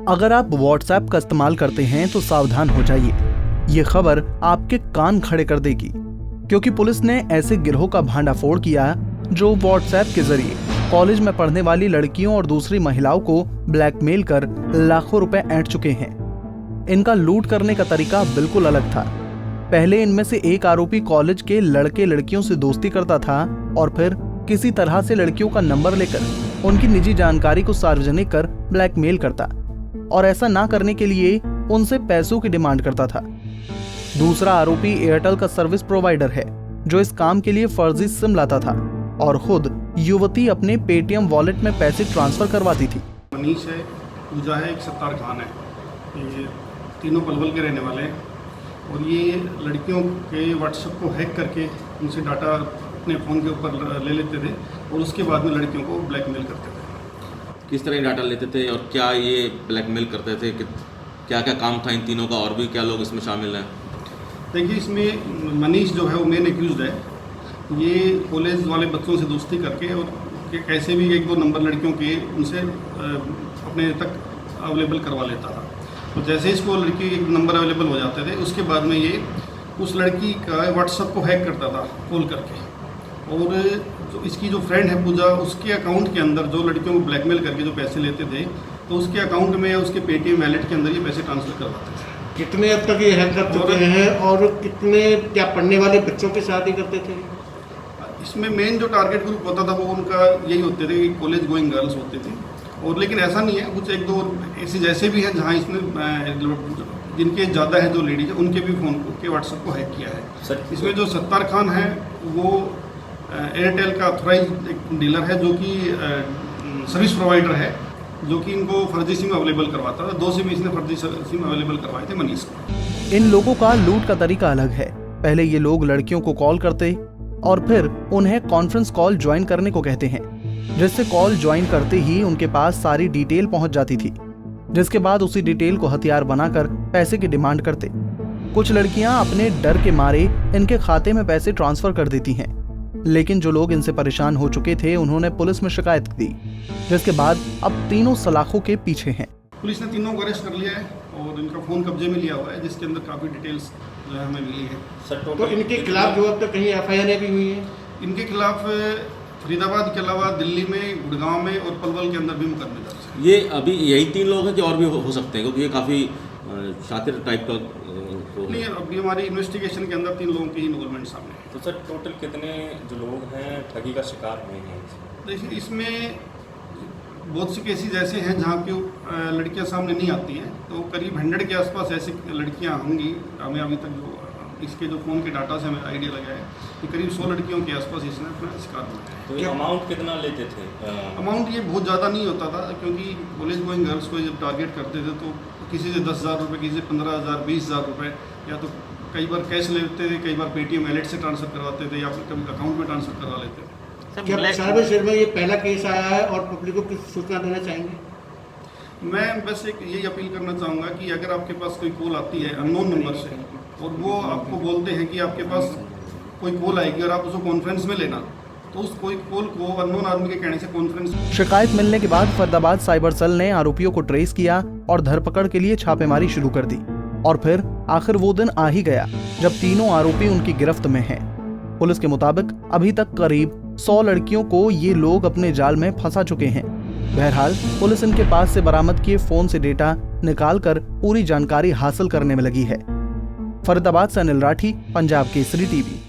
अगर आप व्हाट्सएप का इस्तेमाल करते हैं तो सावधान हो जाइए। ये खबर आपके कान खड़े कर देगी, क्योंकि पुलिस ने ऐसे गिरोह का भांडाफोड़ किया जो व्हाट्सएप के जरिए कॉलेज में पढ़ने वाली लड़कियों और दूसरी महिलाओं को ब्लैकमेल कर लाखों रुपए ऐंठ चुके हैं। इनका लूट करने का तरीका बिल्कुल अलग था। पहले इनमें से एक आरोपी कॉलेज के लड़के लड़कियों से दोस्ती करता था और फिर किसी तरह से लड़कियों का नंबर लेकर उनकी निजी जानकारी को सार्वजनिक कर ब्लैकमेल करता और ऐसा ना करने के लिए उनसे पैसों की डिमांड करता था। दूसरा आरोपी एयरटेल का सर्विस प्रोवाइडर है, जो इस काम के लिए फर्जी सिम लाता था और खुद युवती अपने पेटीएम वॉलेट में पैसे ट्रांसफर करवाती थी। मनीष है, पूजा है, एक सत्तार खान है, ये तीनों पलवल के रहने वाले हैं और ये लड़कियों के व्हाट्सएप को हैक करके उनसे डाटा अपने फ़ोन के ऊपर ले लेते थे और उसके बाद में लड़कियों को ब्लैकमेल करते थे। किस तरह डाटा लेते थे और क्या ये ब्लैकमेल करते थे? क्या क्या काम था इन तीनों का और भी क्या लोग इसमें शामिल हैं? देखिए, इसमें मनीष जो है वो मेन एक्यूज्ड है। ये कॉलेज वाले बच्चों से दोस्ती करके और कैसे भी एक दो नंबर लड़कियों के उनसे अपने तक अवेलेबल करवा लेता था। तो जैसे इसको लड़की एक नंबर अवेलेबल हो जाते थे, उसके बाद में ये उस लड़की का व्हाट्सएप को हैक करता था कॉल करके, और जो इसकी जो फ्रेंड है पूजा, उसके अकाउंट के अंदर जो लड़कियों को ब्लैकमेल करके जो पैसे लेते थे, तो उसके अकाउंट में या उसके पेटीएम वैलेट के अंदर ये पैसे ट्रांसफ़र करवाते थे। कितने अब तक ये हैक कर चुके हैं और कितने क्या पढ़ने वाले बच्चों के साथ ही करते थे? इसमें मेन जो टारगेट ग्रुप होता था वो उनका यही होते थे कि कॉलेज गोइंग गर्ल्स होते थे। और लेकिन ऐसा नहीं है, कुछ एक दो ऐसे जैसे भी हैं जहाँ इसमें जिनके ज़्यादा है जो लेडीज है उनके भी फ़ोन के व्हाट्सएप को हैक किया है। इसमें जो सत्तार खान है वो एयरटेल का ऑथराइज एक डीलर है, जो कि सर्विस प्रोवाइडर है, जो कि इनको फर्जी सिम अवेलेबल करवाता था। 2 सिम इसने फर्जी सिम अवेलेबल करवाए थे मनीष को। इन लोगों का लूट का तरीका अलग है। पहले ये लोग लड़कियों को कॉल करते और फिर उन्हें कॉन्फ्रेंस कॉल ज्वाइन करने को कहते हैं, जिससे कॉल ज्वाइन करते ही उनके पास सारी डिटेल पहुंच जाती थी, जिसके बाद उसी डिटेल को हथियार बनाकर पैसे की डिमांड करते। कुछ लड़कियां अपने डर के मारे इनके खाते में पैसे ट्रांसफर कर देती हैं, लेकिन जो लोग इनसे परेशान हो चुके थे उन्होंने पुलिस में शिकायत दी, जिसके बाद अब तीनों सलाखों के पीछे हैं। पुलिस ने तीनों को अरेस्ट कर लिया है और इनका फ़ोन कब्जे में लिया हुआ है, जिसके अंदर काफ़ी डिटेल्स जो है हमें मिली है। तो इनके खिलाफ जो अब तक कहीं एफआईआर भी हुई है? इनके खिलाफ फरीदाबाद के अलावा दिल्ली में, गुड़गांव में और पलवल के अंदर भी मुकदमे दर्ज हैं। ये अभी यही 3 लोग हैं कि और भी हो सकते हैं, क्योंकि ये काफ़ी शातिर टाइप का नहीं, अभी हमारी इन्वेस्टिगेशन के अंदर 3 लोगों की इन्वॉल्वमेंट सामने है। तो सर टोटल कितने जो लोग हैं ठगी का शिकार हुए हैं? देखिए, इसमें बहुत सी केसेज ऐसे हैं जहाँ की लड़कियाँ सामने नहीं आती हैं, तो करीब 100 के आसपास ऐसी लड़कियाँ होंगी। हमें अभी तक जो इसके जो फ़ोन के डाटा से हमें आइडिया लगा है कि करीब 100 लड़कियों के आसपास इसने अपना शिकार बनाया है। तो अमाउंट कितना लेते थे? अमाउंट ये बहुत ज़्यादा नहीं होता था, क्योंकि कॉलेज गोइंग गर्ल्स को जब टारगेट करते थे तो किसी से 10,000 रुपये, किसी से 15,000, 20,000 रुपये, या तो कई बार कैश लेते थे, कई बार पेटीएम वैलेट से ट्रांसफ़र करवाते थे या फिर कभी अकाउंट में ट्रांसफ़र करवा लेते थे। क्या सारे शहर में ये पहला केस आया है और पब्लिक को किस सूचना देना चाहेंगे? मैं बस एक यही अपील करना चाहूँगा कि अगर आपके पास कोई कॉल आती है अननोन नंबर से और वो आपको बोलते हैं कि आपके पास कोई कॉल आएगी और आप उसको कॉन्फ्रेंस में लेना, तो उस कोई कॉल को अननोन आदमी के कहने से कॉन्फ्रेंस। शिकायत मिलने के बाद फरीदाबाद साइबर सेल ने आरोपियों को ट्रेस किया और धरपकड़ के लिए छापेमारी शुरू कर दी। और फिर आखिर वो दिन आ ही गया जब तीनों आरोपी उनकी गिरफ्त में हैं। पुलिस के मुताबिक अभी तक करीब 100 लड़कियों को ये लोग अपने जाल में फंसा चुके हैं। बहरहाल पुलिस इनके पास से बरामद किए फोन से डेटा निकालकर पूरी जानकारी हासिल करने में लगी है। फरीदाबाद से अनिल राठी, पंजाब केसरी टीवी।